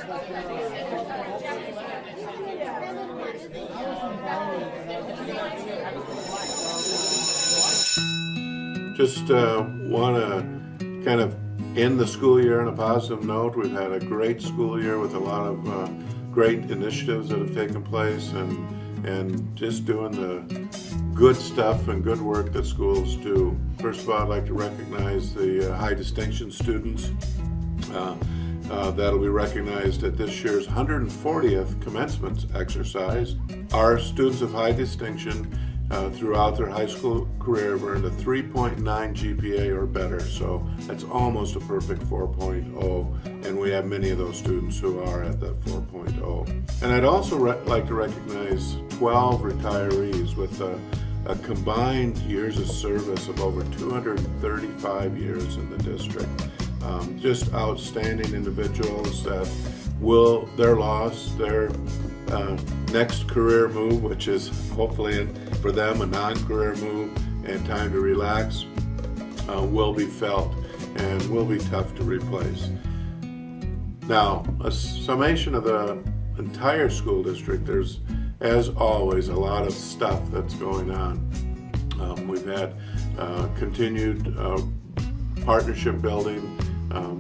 Just want to kind of end the school year on a positive note. We've had a great school year with a lot of great initiatives that have taken place, and just doing the good stuff and good work that schools do. First of all, I'd like to recognize the high distinction students. That'll be recognized at this year's 140th commencement exercise. Our students of high distinction throughout their high school career have earned a 3.9 GPA or better, so that's almost a perfect 4.0, and we have many of those students who are at that 4.0. And I'd also like to recognize 12 retirees with a combined years of service of over 235 years in the district. Just outstanding individuals that they're lost, their next career move, which is hopefully for them a non-career move and time to relax, will be felt and will be tough to replace. Now, a summation of the entire school district, there's, as always, a lot of stuff that's going on. We've had continued partnership building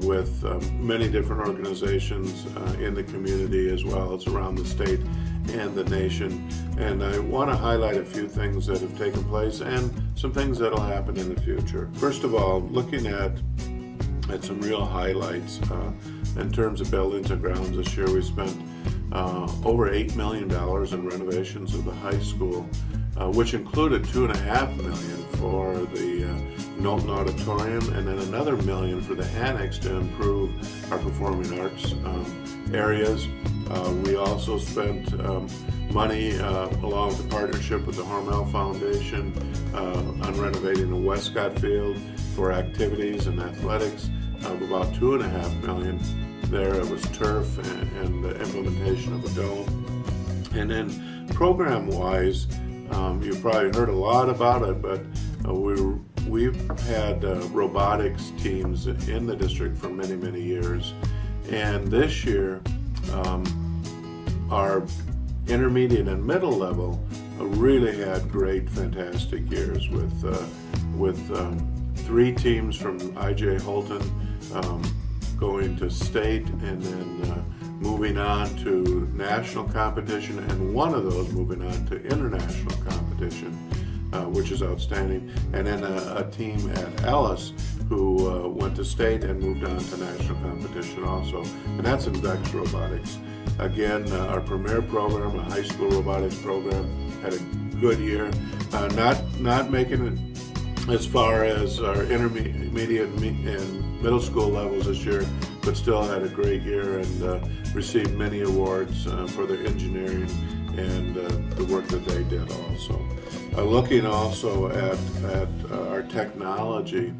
with many different organizations in the community as well as around the state and the nation. And I want to highlight a few things that have taken place and some things that will happen in the future. First of all, looking at some real highlights in terms of buildings and grounds this year, we spent over $8 million in renovations of the high school, which included $2.5 million for the Knowlton Auditorium, and then another $1 million for the annex to improve our performing arts areas. We also spent money along with the partnership with the Hormel Foundation on renovating the Westcott Field for activities and athletics of about $2.5 million. There it was turf and the implementation of a dome. And then program-wise, you've probably heard a lot about it, but we've had robotics teams in the district for many, many years. And this year, our intermediate and middle level really had great, fantastic years with 3 teams from I.J. Holton going to state and then moving on to national competition, and one of those moving on to international competition, which is outstanding. And then a team at Ellis who went to state and moved on to national competition also, and that's in Vex Robotics. Again, our premier program, a high school robotics program, had a good year. Not making it as far as our intermediate and middle school levels this year, but still had a great year and received many awards for their engineering and the work that they did also. Looking also at our technology,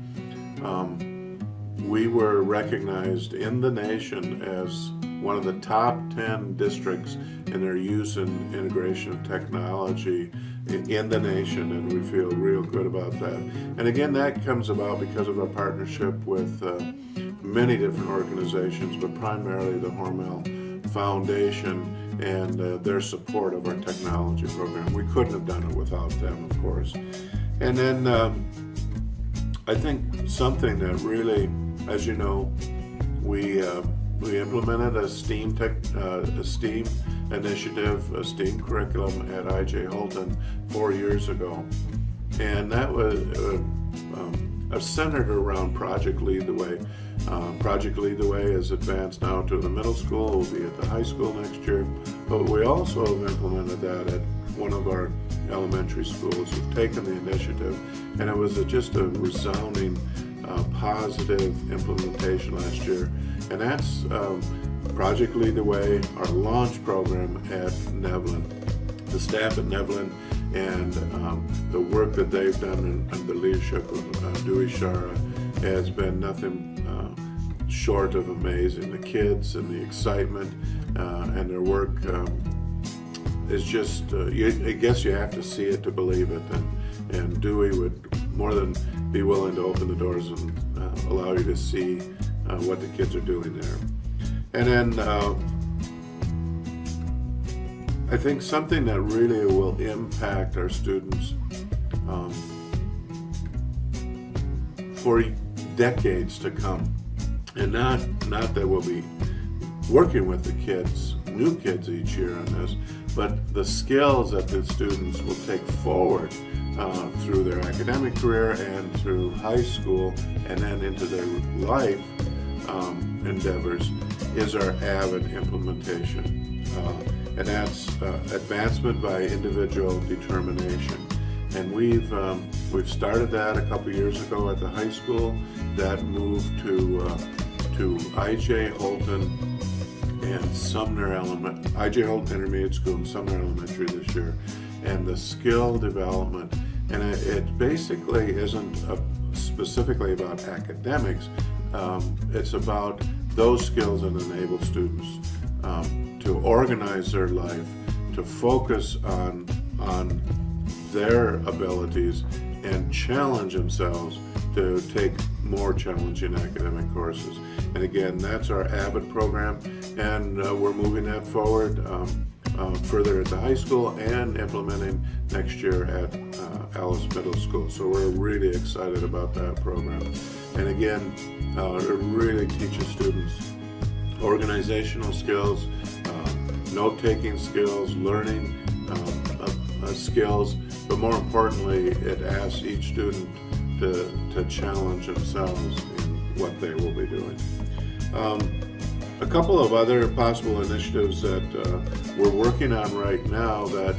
we were recognized in the nation as one of the top 10 districts in their use and integration of technology in the nation, and we feel real good about that. And again, that comes about because of our partnership with many different organizations, but primarily the Hormel Foundation and their support of our technology program. We couldn't have done it without them, of course. And then I think something that really, as you know, we implemented a STEAM initiative, a STEAM curriculum at I.J. Holton 4 years ago, and that was centered around Project Lead the Way. Project Lead the Way is advanced now to the middle school, will be at the high school next year, but we also have implemented that at one of our elementary schools. We've taken the initiative, and it was just a resounding positive implementation last year, and that's Project Lead the Way, our launch program at Nevlin. The staff at Nevlin and the work that they've done under the leadership of Dewey Shara has been nothing short of amazing. The kids and the excitement and their work is just, I guess you have to see it to believe it, and Dewey would more than be willing to open the doors and allow you to see what the kids are doing there. And then I think something that really will impact our students for decades to come, and not that we'll be working with the kids, new kids each year on this, but the skills that the students will take forward through their academic career and through high school and then into their life endeavors is our AVID implementation. And that's advancement by individual determination. And we've started that a couple years ago at the high school. That moved to I.J. Holton and Sumner I.J. Holton Intermediate School and Sumner Elementary this year. And the skill development, and it basically isn't specifically about academics. It's about those skills that enable students to organize their life, to focus on their abilities and challenge themselves to take more challenging academic courses. And again, that's our AVID program, and we're moving that forward further at the high school and implementing next year at Alice Middle School. So we're really excited about that program. And again, it really teaches students organizational skills, note-taking skills, learning skills, but more importantly, it asks each student to challenge themselves in what they will be doing. A couple of other possible initiatives that we're working on right now that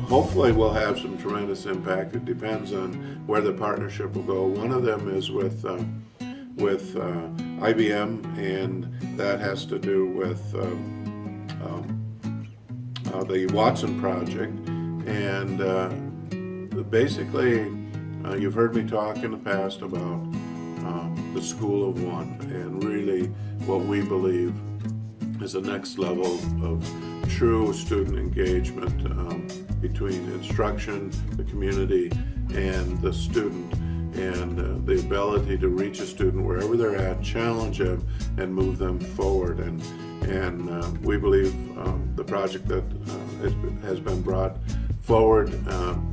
hopefully will have some tremendous impact. It depends on where the partnership will go. One of them is with IBM, and that has to do with the Watson Project. And basically, you've heard me talk in the past about the School of One, and really what we believe is the next level of true student engagement between instruction, the community, and the student, and the ability to reach a student wherever they're at, challenge them, and move them forward. And we believe the project that has been brought forward,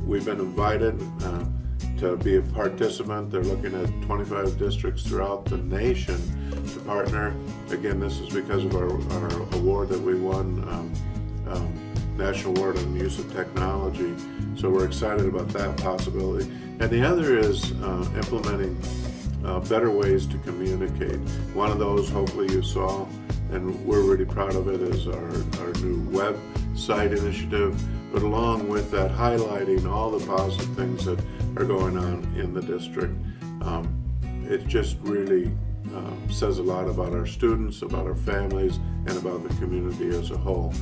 we've been invited to be a participant. They're looking at 25 districts throughout the nation to partner. Again, this is because of our award that we won, National Award on the Use of Technology. So we're excited about that possibility. And the other is implementing better ways to communicate. One of those, hopefully you saw, and we're really proud of it, is our new website initiative, but along with that, highlighting all the positive things that are going on in the district. It just really says a lot about our students, about our families, and about the community as a whole.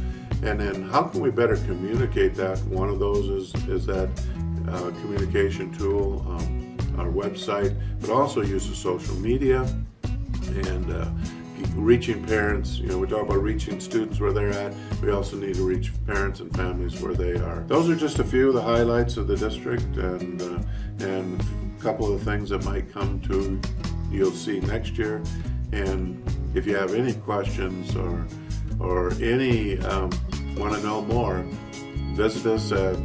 And then how can we better communicate that? One of those is that communication tool, our website, but also use of social media and reaching parents. You know, we talk about reaching students where they're at. We also need to reach parents and families where they are. Those are just a few of the highlights of the district, and a couple of the things that might come to you'll see next year. And if you have any questions or any want to know more, visit us at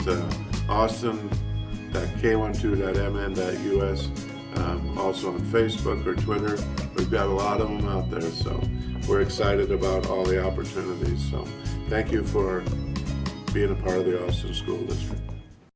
austin.k12.mn.us. Also on Facebook or Twitter. We've got a lot of them out there, so we're excited about all the opportunities. So thank you for being a part of the Austin School District.